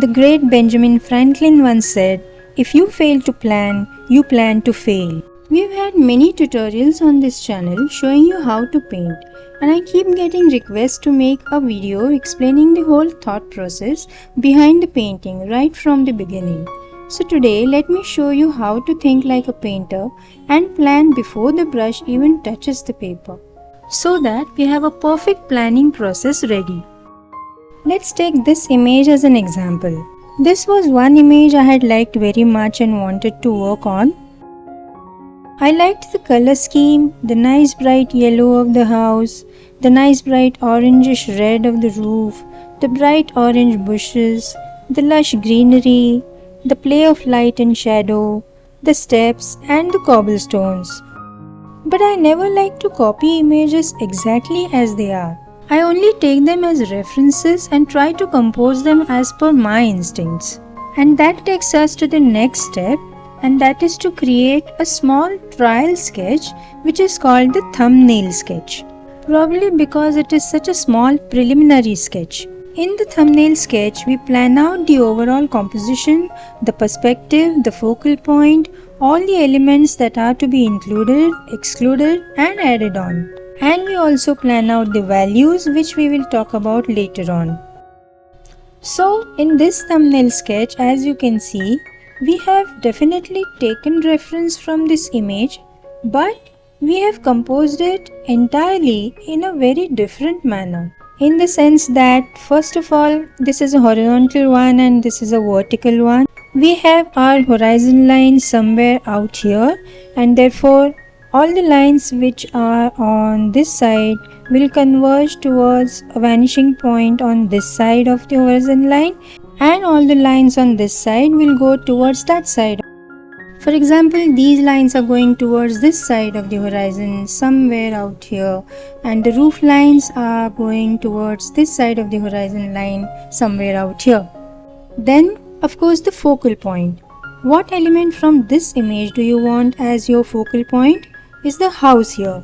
The great Benjamin Franklin once said, "If you fail to plan, you plan to fail." We've had many tutorials on this channel showing you how to paint, and I keep getting requests to make a video explaining the whole thought process behind the painting right from the beginning. So today let me show you how to think like a painter and plan before the brush even touches the paper, so that we have a perfect planning process ready. Let's take this image as an example. This was one image I had liked very much and wanted to work on. I liked the color scheme, the nice bright yellow of the house, the nice bright orangish red of the roof, the bright orange bushes, the lush greenery, the play of light and shadow, the steps and the cobblestones. But I never like to copy images exactly as they are. I only take them as references and try to compose them as per my instincts. And that takes us to the next step, and that is to create a small trial sketch which is called the thumbnail sketch. Probably because it is such a small preliminary sketch. In the thumbnail sketch, we plan out the overall composition, the perspective, the focal point, all the elements that are to be included, excluded and added on. And we also plan out the values which we will talk about later on. So in this thumbnail sketch, as you can see, we have definitely taken reference from this image, but we have composed it entirely in a very different manner. In the sense that, first of all, this is a horizontal one and this is a vertical one. We have our horizon line somewhere out here, and therefore all the lines which are on this side will converge towards a vanishing point on this side of the horizon line, and all the lines on this side will go towards that side. For example, these lines are going towards this side of the horizon somewhere out here, and the roof lines are going towards this side of the horizon line somewhere out here. Then, of course, the focal point. What element from this image do you want as your focal point? Is the house here.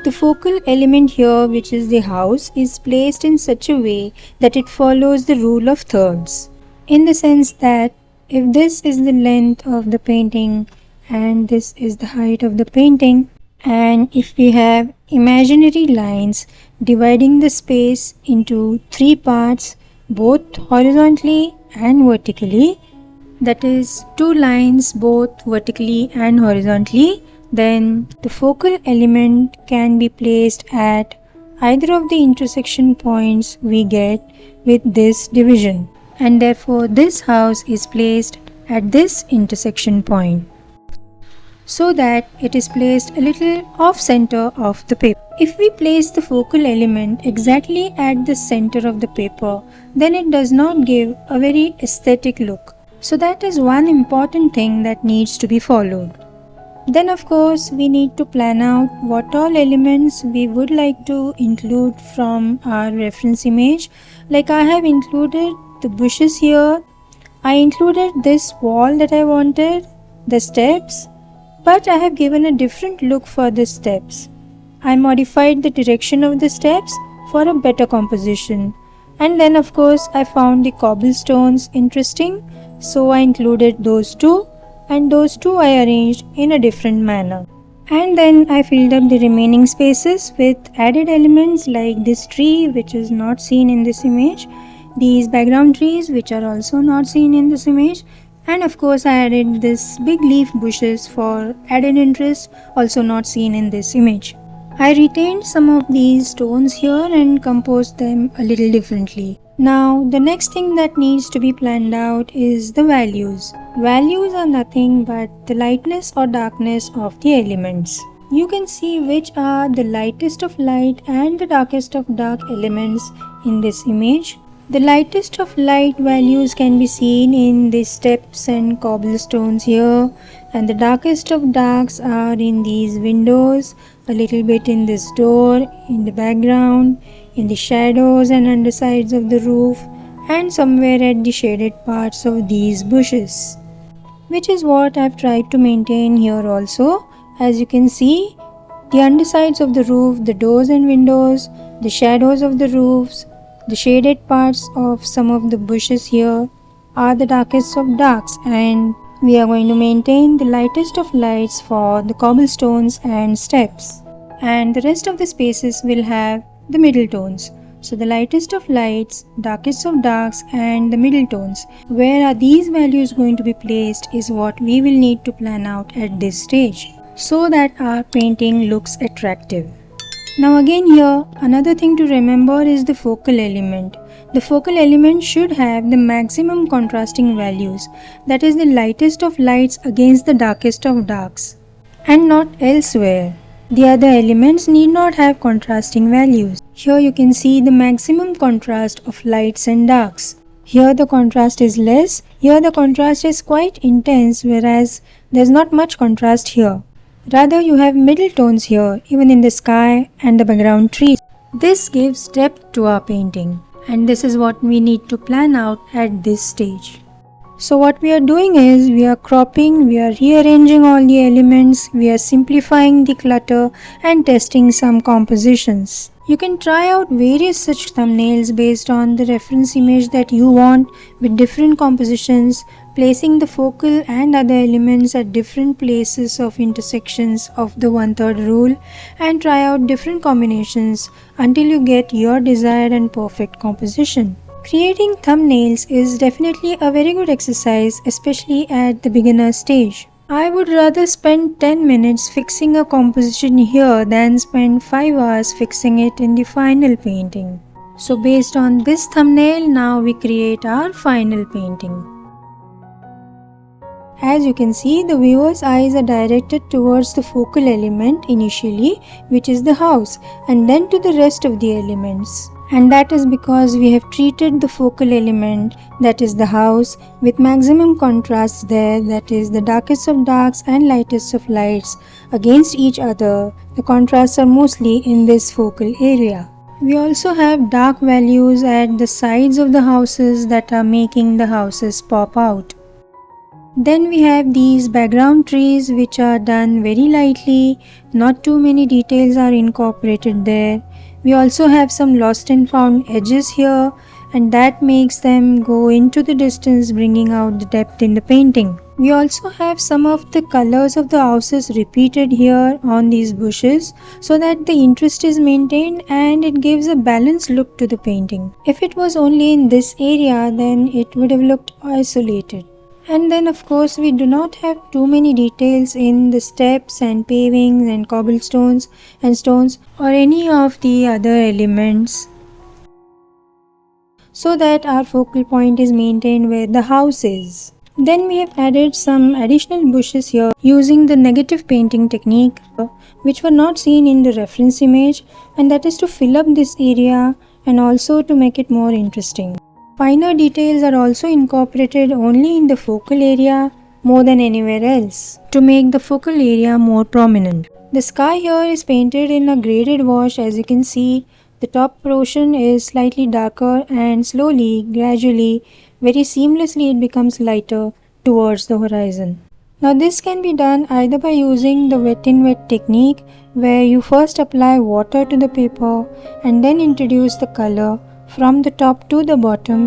The focal element here, which is the house, is placed in such a way that it follows the rule of thirds. In the sense that if this is the length of the painting and this is the height of the painting, and if we have imaginary lines dividing the space into three parts, both horizontally and vertically, that is two lines both vertically and horizontally, then the focal element can be placed at either of the intersection points we get with this division. And therefore this house is placed at this intersection point, so that it is placed a little off center of the paper. If we place the focal element exactly at the center of the paper, then it does not give a very aesthetic look. So that is one important thing that needs to be followed. Then of course we need to plan out what all elements we would like to include from our reference image. Like I have included the bushes here, I included this wall that I wanted, the steps, but I have given a different look for the steps. I modified the direction of the steps for a better composition. And then of course I found the cobblestones interesting, so I included those two, and those two I arranged in a different manner. And then I filled up the remaining spaces with added elements like this tree, which is not seen in this image, these background trees which are also not seen in this image, and of course I added this big leaf bushes for added interest, also not seen in this image. I retained some of these stones here and composed them a little differently. Now the next thing that needs to be planned out is the values. Values are nothing but the lightness or darkness of the elements. You can see which are the lightest of light and the darkest of dark elements in this image. The lightest of light values can be seen in the steps and cobblestones here, and the darkest of darks are in these windows, a little bit in this door, in the background, in the shadows and undersides of the roof, and somewhere at the shaded parts of these bushes, which is what I've tried to maintain here also. As you can see, the undersides of the roof, the doors and windows, the shadows of the roofs, the shaded parts of some of the bushes here, are the darkest of darks, and we are going to maintain the lightest of lights for the cobblestones and steps. And the rest of the spaces will have the middle tones. So the lightest of lights, darkest of darks and the middle tones. Where are these values going to be placed is what we will need to plan out at this stage, so that our painting looks attractive. Now again here, another thing to remember is the focal element. The focal element should have the maximum contrasting values, that is the lightest of lights against the darkest of darks, and not elsewhere. The other elements need not have contrasting values. Here you can see the maximum contrast of lights and darks. Here the contrast is less, here the contrast is quite intense, whereas there's not much contrast here. Rather you have middle tones here, even in the sky and the background trees. This gives depth to our painting, and this is what we need to plan out at this stage. So what we are doing is, we are cropping, we are rearranging all the elements, we are simplifying the clutter and testing some compositions. You can try out various such thumbnails based on the reference image that you want, with different compositions, placing the focal and other elements at different places of intersections of the 1/3 rule, and try out different combinations until you get your desired and perfect composition. Creating thumbnails is definitely a very good exercise, especially at the beginner stage. I would rather spend 10 minutes fixing a composition here than spend 5 hours fixing it in the final painting. So based on this thumbnail, now we create our final painting. As you can see, the viewer's eyes are directed towards the focal element initially, which is the house, and then to the rest of the elements. And that is because we have treated the focal element, that is the house, with maximum contrast there, that is the darkest of darks and lightest of lights against each other. The contrasts are mostly in this focal area. We also have dark values at the sides of the houses that are making the houses pop out. Then we have these background trees which are done very lightly, not too many details are incorporated there. We also have some lost and found edges here, and that makes them go into the distance, bringing out the depth in the painting. We also have some of the colors of the houses repeated here on these bushes, so that the interest is maintained and it gives a balanced look to the painting. If it was only in this area, then it would have looked isolated. And then of course we do not have too many details in the steps and pavings and cobblestones and stones or any of the other elements, so that our focal point is maintained where the house is. Then we have added some additional bushes here using the negative painting technique, which were not seen in the reference image, and that is to fill up this area and also to make it more interesting. Finer details are also incorporated only in the focal area more than anywhere else, to make the focal area more prominent. The sky here is painted in a graded wash. As you can see, the top portion is slightly darker, and slowly, gradually, very seamlessly it becomes lighter towards the horizon. Now this can be done either by using the wet in wet technique, where you first apply water to the paper and then introduce the color from the top to the bottom,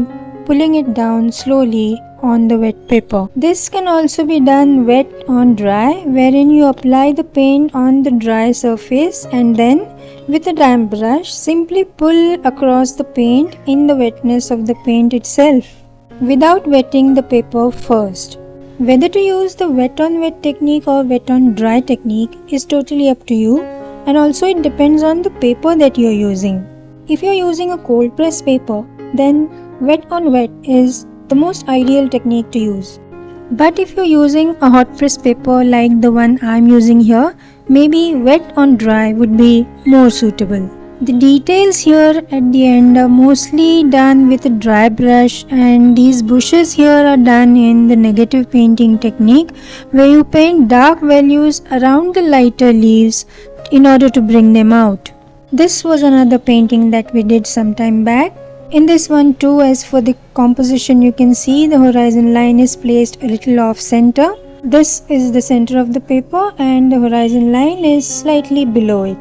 pulling it down slowly on the wet paper. This can also be done wet on dry, wherein you apply the paint on the dry surface and then with a damp brush simply pull across the paint in the wetness of the paint itself, without wetting the paper first. Whether to use the wet on wet technique or wet on dry technique is totally up to you, and also it depends on the paper that you are using. If you are using a cold press paper, then wet on wet is the most ideal technique to use. But if you are using a hot press paper like the one I am using here, maybe wet on dry would be more suitable. The details here at the end are mostly done with a dry brush, and these bushes here are done in the negative painting technique, where you paint dark values around the lighter leaves in order to bring them out. This was another painting that we did some time back. In this one too, as for the composition, you can see the horizon line is placed a little off center. This is the center of the paper and the horizon line is slightly below it.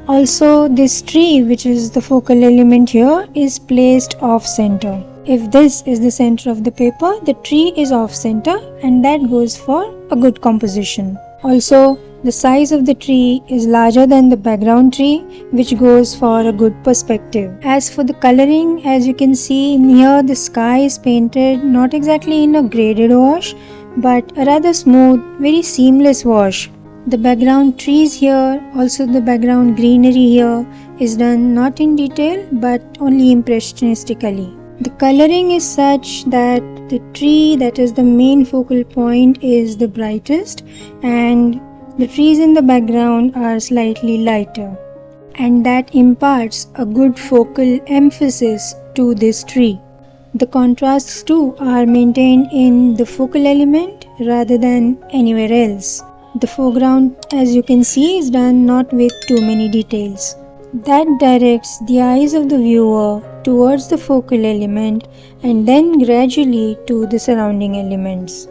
Also, this tree, which is the focal element here, is placed off center. If this is the center of the paper, the tree is off center, and that goes for a good composition. Also, the size of the tree is larger than the background tree, which goes for a good perspective. As for the coloring, as you can see in here, the sky is painted not exactly in a graded wash, but a rather smooth, very seamless wash. The background trees here, also the background greenery here, is done not in detail but only impressionistically. The coloring is such that the tree, that is the main focal point, is the brightest, and the trees in the background are slightly lighter, and that imparts a good focal emphasis to this tree. The contrasts too are maintained in the focal element rather than anywhere else. The foreground, as you can see, is done not with too many details. That directs the eyes of the viewer towards the focal element and then gradually to the surrounding elements.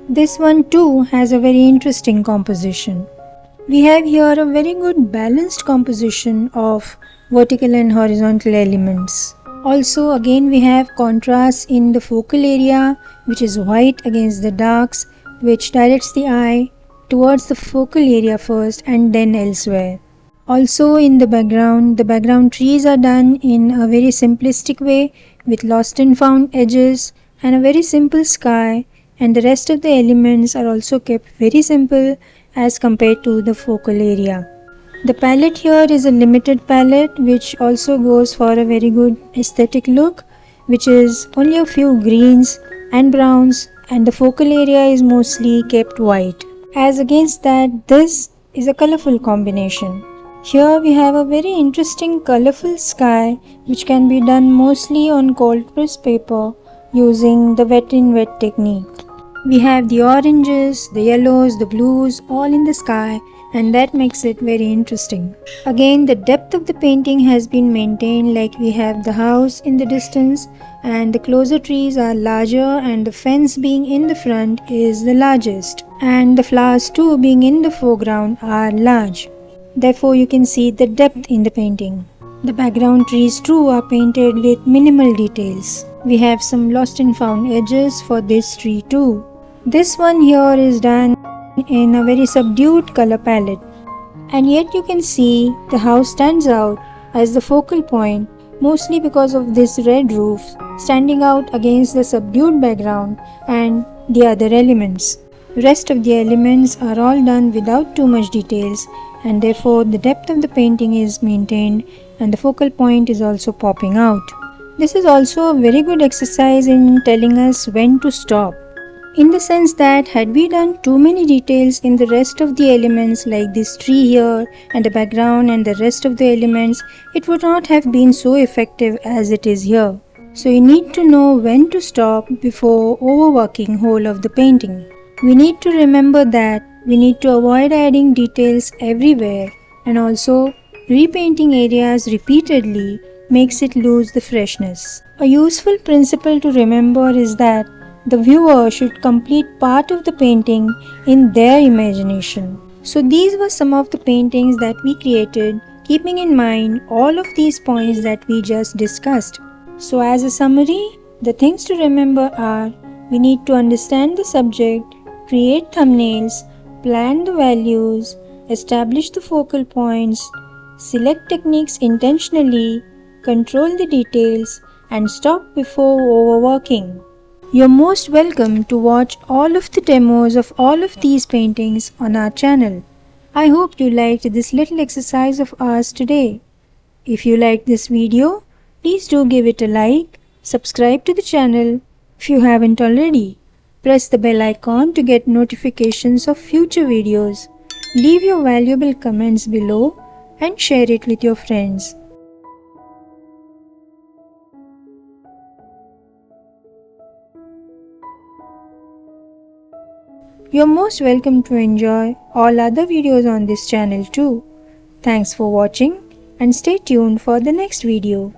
This one too has a very interesting composition. We have here a very good balanced composition of vertical and horizontal elements. Also, again, we have contrasts in the focal area, which is white against the darks, which directs the eye towards the focal area first and then elsewhere. Also, in the background trees are done in a very simplistic way with lost and found edges and a very simple sky, and the rest of the elements are also kept very simple as compared to the focal area. The palette here is a limited palette which also goes for a very good aesthetic look, which is only a few greens and browns, and the focal area is mostly kept white. As against that, this is a colorful combination. Here we have a very interesting colorful sky which can be done mostly on cold press paper using the wet in wet technique. We have the oranges, the yellows, the blues all in the sky, and that makes it very interesting. Again, the depth of the painting has been maintained, like we have the house in the distance and the closer trees are larger, and the fence being in the front is the largest, and the flowers too being in the foreground are large. Therefore, you can see the depth in the painting. The background trees too are painted with minimal details. We have some lost and found edges for this tree too. This one here is done in a very subdued color palette, and yet you can see the house stands out as the focal point, mostly because of this red roof standing out against the subdued background and the other elements. Rest of the elements are all done without too much details, and therefore the depth of the painting is maintained and the focal point is also popping out. This is also a very good exercise in telling us when to stop, in the sense that had we done too many details in the rest of the elements, like this tree here and the background and the rest of the elements, it would not have been so effective as it is here. So you need to know when to stop before overworking whole of the painting. We need to remember that we need to avoid adding details everywhere, and also repainting areas repeatedly makes it lose the freshness. A useful principle to remember is that the viewer should complete part of the painting in their imagination. So these were some of the paintings that we created, keeping in mind all of these points that we just discussed. So as a summary, the things to remember are: we need to understand the subject, create thumbnails, plan the values, establish the focal points, select techniques intentionally, control the details, and stop before overworking. You're most welcome to watch all of the demos of all of these paintings on our channel. I hope you liked this little exercise of ours today. If you liked this video, please do give it a like, subscribe to the channel if you haven't already. Press the bell icon to get notifications of future videos. Leave your valuable comments below and share it with your friends. You're most welcome to enjoy all other videos on this channel too. Thanks for watching and stay tuned for the next video.